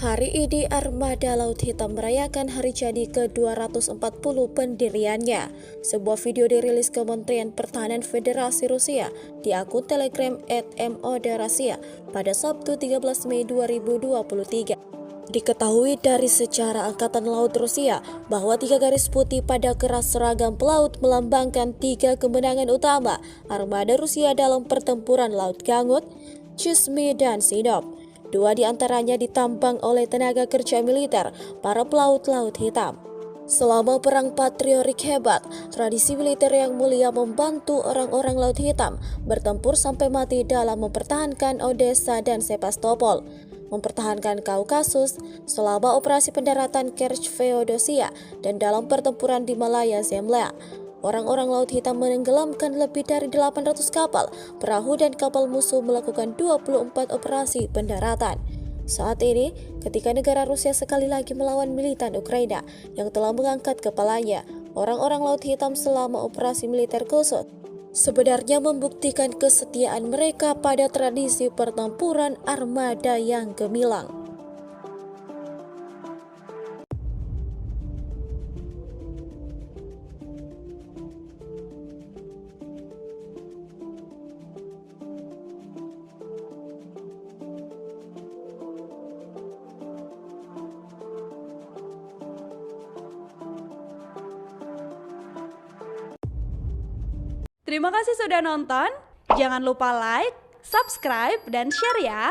Hari ini Armada Laut Hitam merayakan hari jadi ke-240 pendiriannya. Sebuah video dirilis Kementerian Pertahanan Federasi Rusia di akun Telegram @MOD-Rusia pada Sabtu 13 Mei 2023. Diketahui dari sejarah Angkatan Laut Rusia bahwa 3 garis putih pada keras seragam pelaut melambangkan 3 kemenangan utama Armada Rusia dalam pertempuran Laut Gangut, Chuzhmy, dan Sinop. 2 di antaranya ditambang oleh tenaga kerja militer para pelaut Laut Hitam. Selama Perang Patriotik Hebat, tradisi militer yang mulia membantu orang-orang Laut Hitam bertempur sampai mati dalam mempertahankan Odessa dan Sevastopol, mempertahankan Kaukasus selama operasi pendaratan Kerch Feodosia, dan dalam pertempuran di Malaya Zemlya. Orang-orang Laut Hitam menenggelamkan lebih dari 800 kapal, perahu, dan kapal musuh melakukan 24 operasi pendaratan. Saat ini, ketika negara Rusia sekali lagi melawan militan Ukraina yang telah mengangkat kepalanya, orang-orang Laut Hitam selama operasi militer khusus sebenarnya membuktikan kesetiaan mereka pada tradisi pertempuran armada yang gemilang. Terima kasih sudah nonton. Jangan lupa like, subscribe, dan share ya.